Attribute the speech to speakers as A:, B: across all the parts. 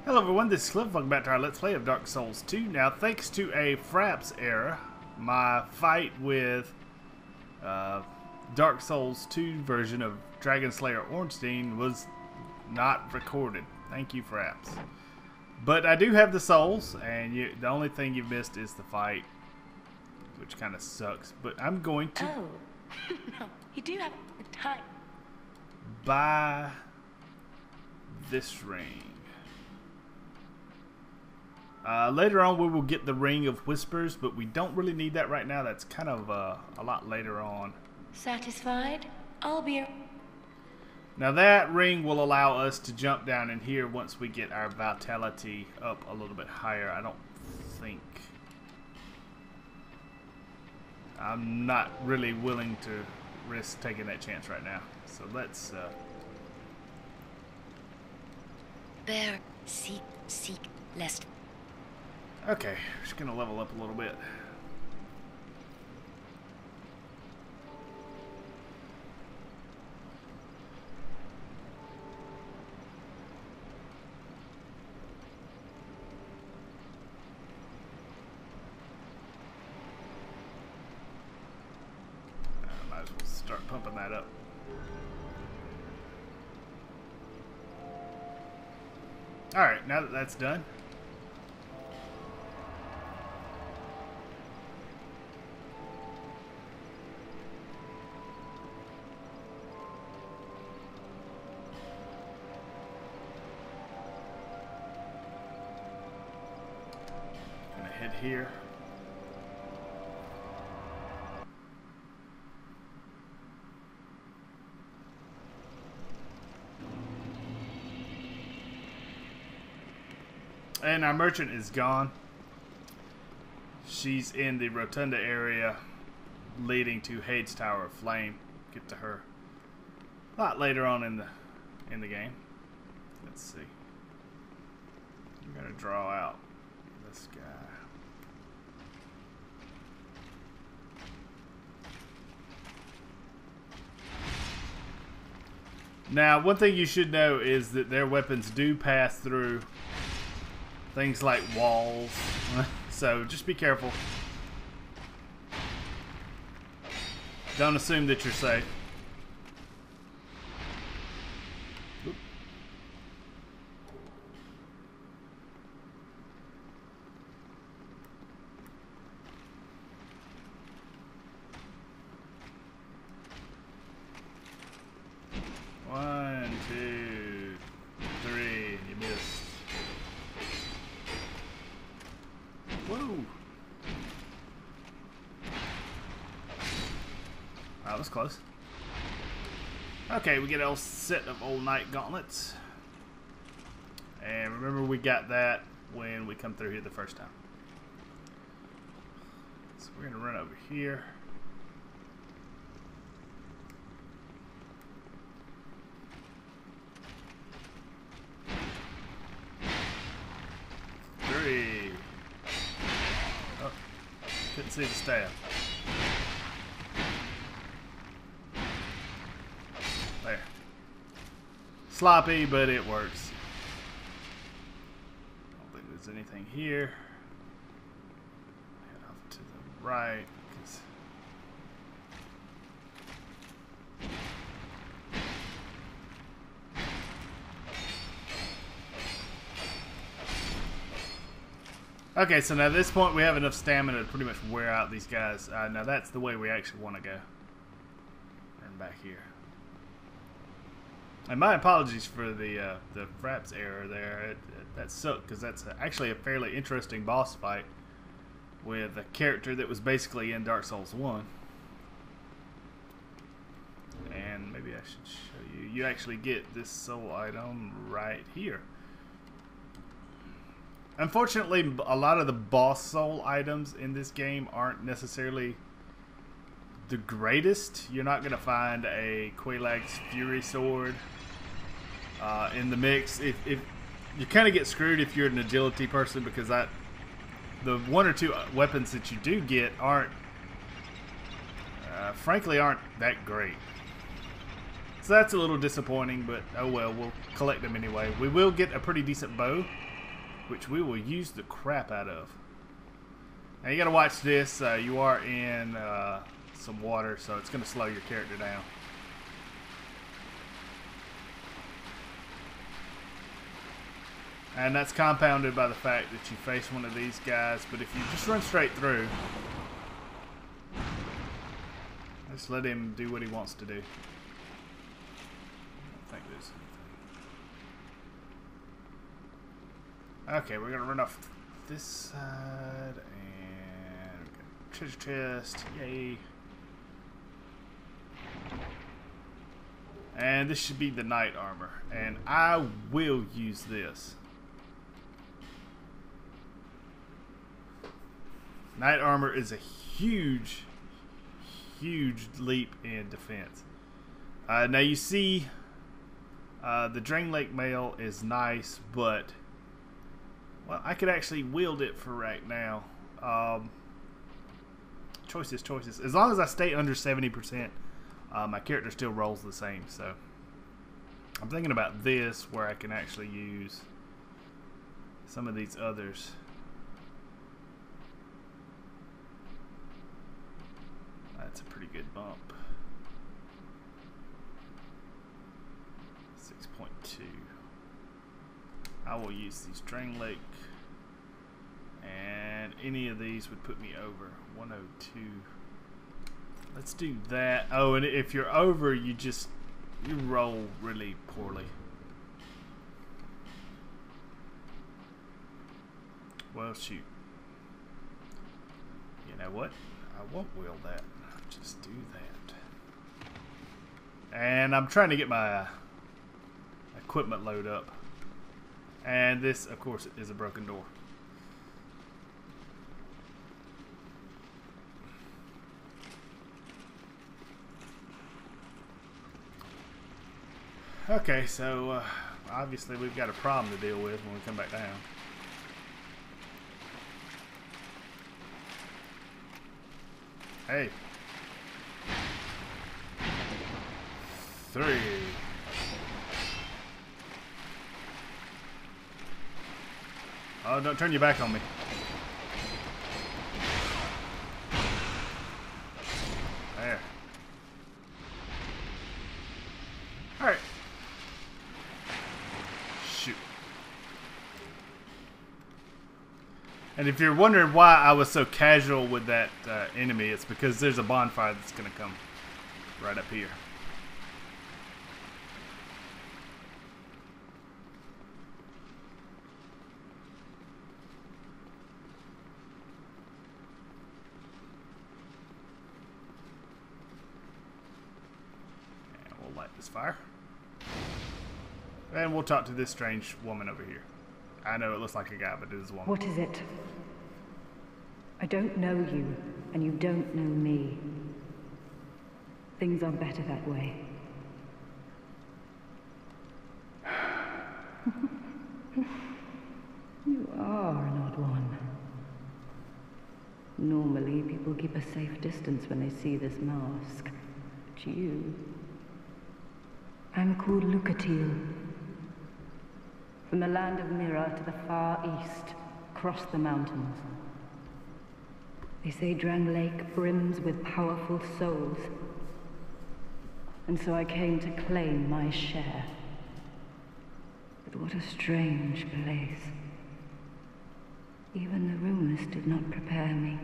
A: Hello everyone, this is Cliff. Welcome back to our Let's Play of Dark Souls 2. Now, thanks to a Fraps error, my fight with Dark Souls 2 version of Dragon Slayer Ornstein was not recorded. Thank you, Fraps. But I do have the souls, and the only thing you've missed is the fight, which kind of sucks. But I'm going to...
B: Oh, no, you do have the time.
A: Buy this ring. Later on we will get the Ring of Whispers, but we don't really need that right now. That's kind of a lot later on.
B: Satisfied? I'll be...
A: Now that ring will allow us to jump down in here once we get our vitality up a little bit higher. I don't think... I'm not really willing to risk taking that chance right now. So let's...
B: Bear, seek, lest...
A: Okay, just gonna level up a little bit. Might as well start pumping that up. Alright, now that that's done, head here. And our merchant is gone. She's in the rotunda area leading to Hade's Tower of Flame. Get to her a lot later on in the game. Let's see. I'm gonna draw out this guy. Now, one thing you should know is that their weapons do pass through things like walls, so just be careful. Don't assume that you're safe. Oop. One, two, three, you missed. Whoa! Wow, that was close. Okay, we get a set of old knight gauntlets. And remember, we got that when we come through here the first time. So we're going to run over here. Oh, couldn't see the staff. There. Sloppy, but it works. I don't think there's anything here. Head off to the right. Okay, so now at this point we have enough stamina to pretty much wear out these guys. Now that's the way we actually want to go. And back here. And my apologies for the Fraps error there. That sucked, because that's actually a fairly interesting boss fight with a character that was basically in Dark Souls 1. And maybe I should show you. You actually get this soul item right here. Unfortunately, a lot of the boss soul items in this game aren't necessarily the greatest. You're not going to find a Quelaag's Fury Sword in the mix. If you kind of get screwed if you're an agility person, because the one or two weapons that you do get aren't, frankly, aren't that great. It's So that's a little disappointing, but oh well, we'll collect them anyway. We will get a pretty decent bow, which we will use the crap out of. Now you gotta watch this. You are in some water, so it's gonna slow your character down. And that's compounded by the fact that you face one of these guys, but if you just run straight through, just let him do what he wants to do. I don't think there's anything. Okay, we're gonna run off this side, and we got treasure chest, yay. And this should be the knight armor, and I will use this. Knight armor is a huge leap in defense. Now you see the Drain Lake mail is nice, but well, I could actually wield it for right now. Choices. As long as I stay under 70%, my character still rolls the same. So I'm thinking about this, where I can actually use some of these others. That's a pretty good bump. 6.2. I will use these Drain Lake, and any of these would put me over 102. Let's do that. Oh, and if you're over, you roll really poorly. Well, shoot. You know what? I won't wield that. Just do that. And I'm trying to get my equipment load up. And this, of course, is a broken door. Okay, so obviously we've got a problem to deal with when we come back down. Hey. 3. Oh, don't turn your back on me. There. Alright. Shoot. And if you're wondering why I was so casual with that enemy, it's because there's a bonfire that's going to come right up here. And we'll light this fire. And we'll talk to this strange woman over here. I know it looks like a guy, but it is a woman.
C: What is it? I don't know you, and you don't know me. Things are better that way. You are an odd one. Normally, people keep a safe distance when they see this mask. But you... I'm called Lucatiel. From the land of Mira to the far east, across the mountains. They say Drang Lake brims with powerful souls. And so I came to claim my share. But what a strange place. Even the rumors did not prepare me.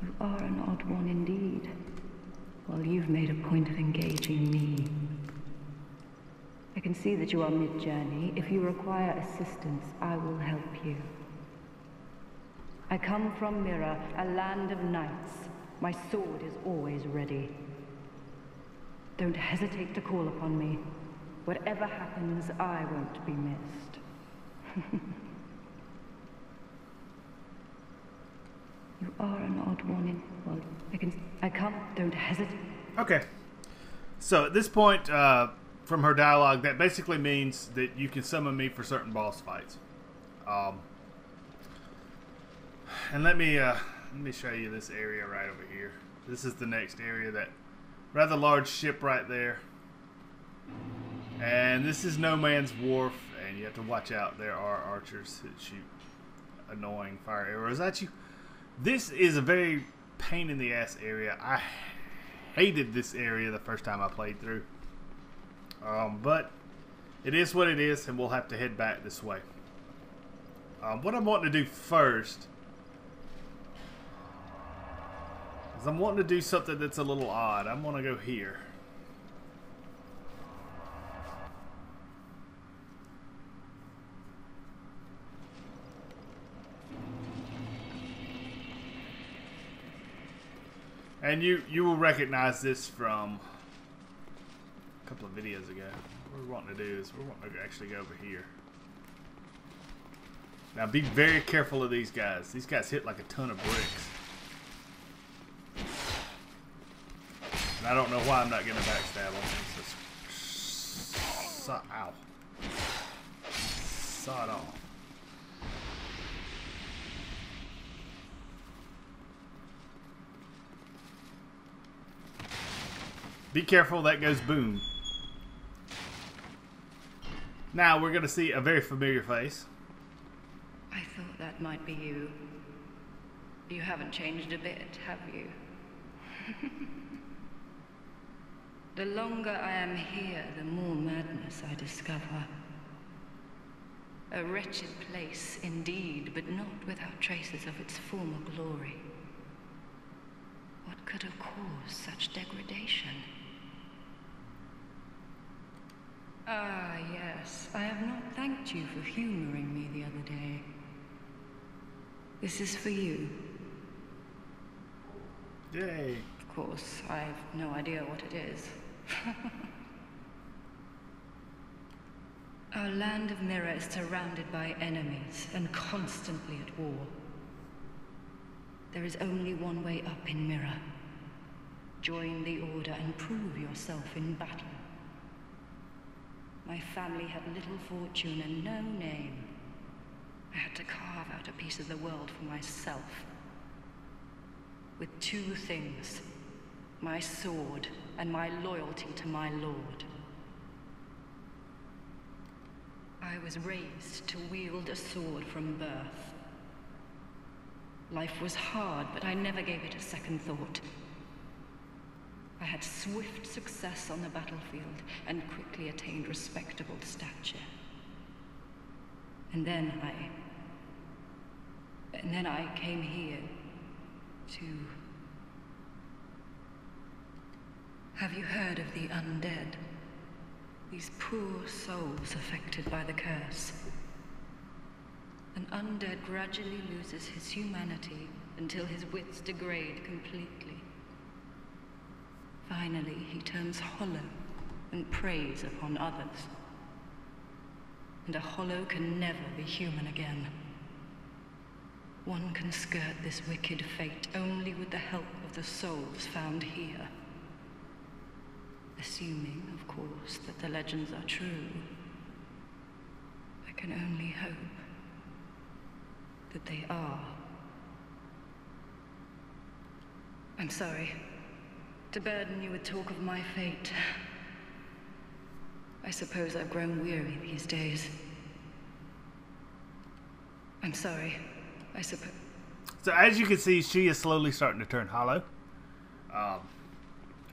C: You are an odd one indeed. Well, you've made a point of engaging me. I can see that you are mid-journey. If you require assistance, I will help you. I come from Mira, a land of knights. My sword is always ready. Don't hesitate to call upon me. Whatever happens, I won't be missed. You are an odd one in... Well, I can't... Don't hesitate.
A: Okay. So at this point, from her dialogue, that basically means that you can summon me for certain boss fights. And let me show you this area right over here. This is the next area, that rather large ship right there. And this is No Man's Wharf, and you have to watch out. There are archers that shoot annoying fire arrows at you. This is a very pain in the ass area. I hated this area the first time I played through. But it is what it is, and we'll have to head back this way. What I'm wanting to do first is I'm wanting to do something that's a little odd. I'm going to go here. And you will recognize this from a couple of videos ago. What we're wanting to do is we're wanting to actually go over here. Now be very careful of these guys. These guys hit like a ton of bricks. And I don't know why I'm not getting a backstab on them. Ow. Saw it off. Be careful, that goes boom. Now we're going to see a very familiar face.
C: I thought that might be you. You haven't changed a bit, have you? The longer I am here, the more madness I discover. A wretched place indeed, but not without traces of its former glory. What could have caused such degradation? Ah, yes. I have not thanked you for humoring me the other day. This is for you.
A: Yay.
C: Of course, I have no idea what it is. Our land of Mirror is surrounded by enemies and constantly at war. There is only one way up in Mirror. Join the Order and prove yourself in battle. My family had little fortune and no name. I had to carve out a piece of the world for myself. With two things: my sword and my loyalty to my lord. I was raised to wield a sword from birth. Life was hard, but I never gave it a second thought. I had swift success on the battlefield and quickly attained respectable stature. And then I came here to... Have you heard of the undead? These poor souls affected by the curse. An undead gradually loses his humanity until his wits degrade completely. Finally, he turns hollow and preys upon others. And a hollow can never be human again. One can skirt this wicked fate only with the help of the souls found here. Assuming, of course, that the legends are true. I can only hope that they are. I'm sorry to burden you with talk of my fate. I suppose I've grown weary these days. I'm sorry, I suppose.
A: So as you can see, she is slowly starting to turn hollow.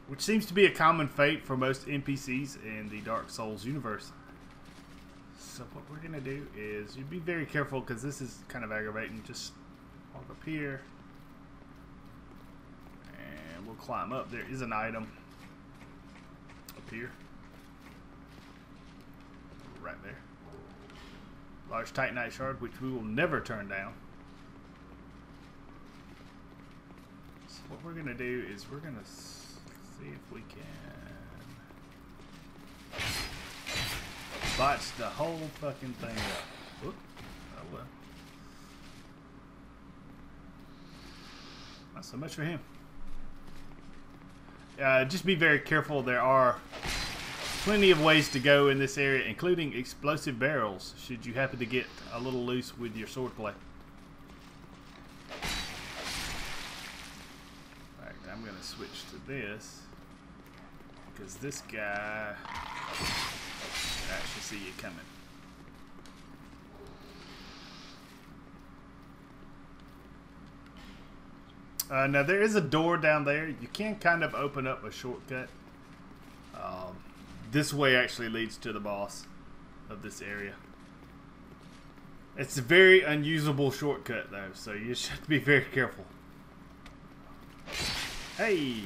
A: Which seems to be a common fate for most NPCs in the Dark Souls universe. So what we're going to do is, you be very careful because this is kind of aggravating. Just walk up here. And we'll climb up. There is an item up here. Right there. Large Titanite shard, which we will never turn down. So what we're going to do is we're going to see if we can botch the whole fucking thing up. Whoop. Oh well. So much for him. Just be very careful. There are plenty of ways to go in this area, including explosive barrels, should you happen to get a little loose with your swordplay. Alright, I'm going to switch to this, because this guy can actually see you coming. Now there is a door down there. You can kind of open up a shortcut. This way actually leads to the boss of this area. It's a very unusable shortcut though, so you should be very careful. Hey!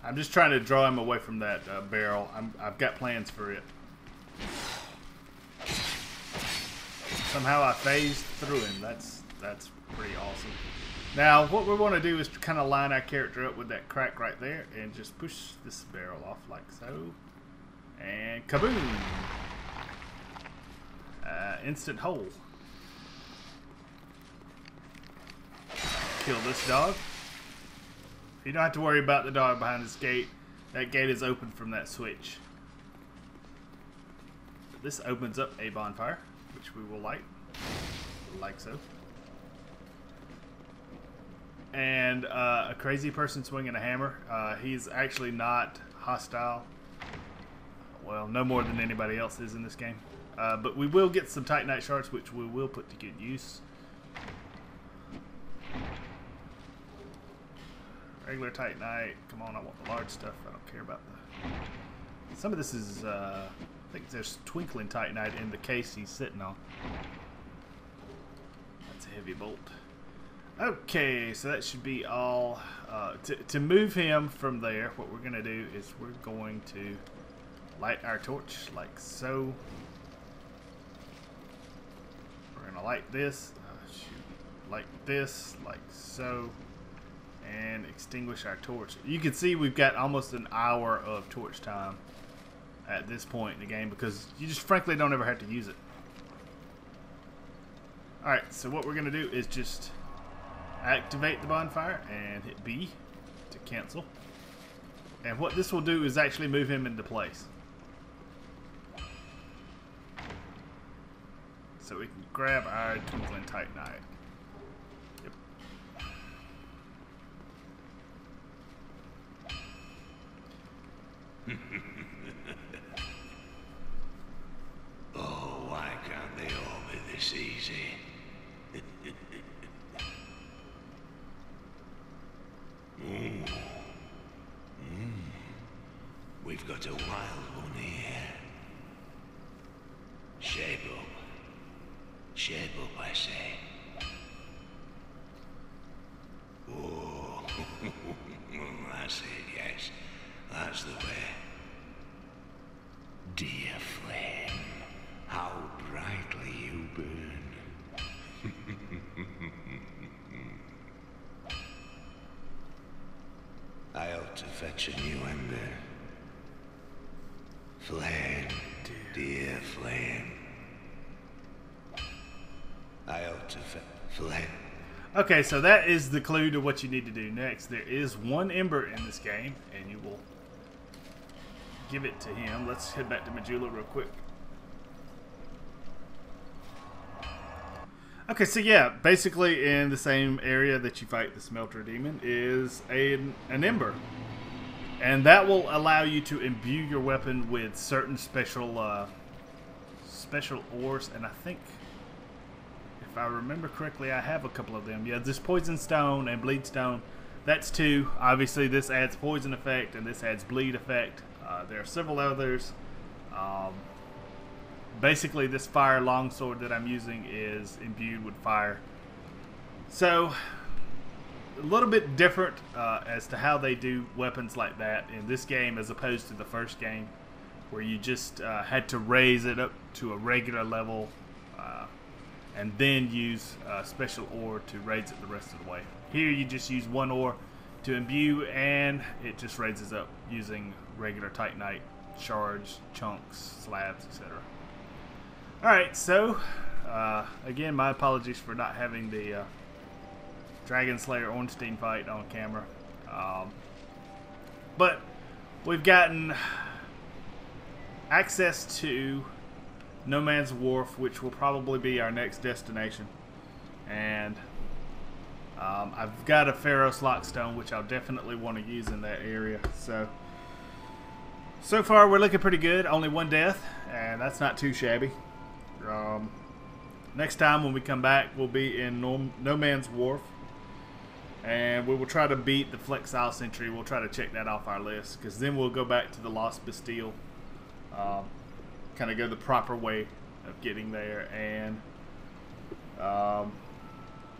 A: I'm just trying to draw him away from that barrel. I've got plans for it. Somehow I phased through him. That's pretty awesome. Now, what we want to do is kind of line our character up with that crack right there and just push this barrel off like so. And kaboom! Instant hole. Kill this dog. You don't have to worry about the dog behind this gate. That gate is open from that switch. This opens up a bonfire, which we will light, like so. And a crazy person swinging a hammer. He's actually not hostile. Well, no more than anybody else is in this game. But we will get some Titanite shards, which we will put to good use. Regular Titanite. Come on, I want the large stuff. I don't care about the... Some of this is... I think there's twinkling Titanite in the case he's sitting on. That's a heavy bolt. Okay, so that should be all. To move him from there, what we're going to do is we're going to light our torch like so. We're going to light this, like this, like so, and extinguish our torch. You can see we've got almost an hour of torch time at this point in the game because you just frankly don't ever have to use it. Alright, so what we're going to do is just activate the bonfire and hit B to cancel. And what this will do is actually move him into place. So we can grab our twinkling Titanite. Yep.
D: Oh, why can't they all be this easy? We've got a wild one here. Shape up. Shape up, I say. Oh, I said yes. That's the way. Dear flame, how brightly you burn. I ought to fetch a new ember. Flame, dear flame. I ought to flame.
A: Okay, so that is the clue to what you need to do next. There is one ember in this game, and you will give it to him. Let's head back to Majula real quick. Okay, so yeah, basically in the same area that you fight the smelter demon is an ember. And that will allow you to imbue your weapon with certain special special ores, and I think, if I remember correctly, I have a couple of them. Yeah, this poison stone and bleed stone, that's two. Obviously this adds poison effect and this adds bleed effect. There are several others. Basically this fire longsword that I'm using is imbued with fire. So a little bit different as to how they do weapons like that in this game as opposed to the first game, where you just had to raise it up to a regular level and then use special ore to raise it the rest of the way. Here you just use one ore to imbue and it just raises up using regular Titanite shards, chunks, slabs, etc. Alright, so, again, my apologies for not having the Dragon Slayer Ornstein fight on camera. But we've gotten access to No Man's Wharf, which will probably be our next destination. And I've got a Pharaoh's Lockstone, which I'll definitely want to use in that area. So far we're looking pretty good. Only one death, and that's not too shabby. Next time when we come back, we'll be in No Man's Wharf, and we will try to beat the Flexile Sentry. We'll try to check that off our list, because then we'll go back to the Lost Bastille, kind of go the proper way of getting there, and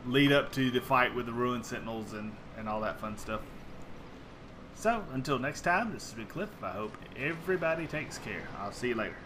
A: lead up to the fight with the Ruined Sentinels and all that fun stuff. So, until next time, this has been Cliff. I hope everybody takes care. I'll see you later.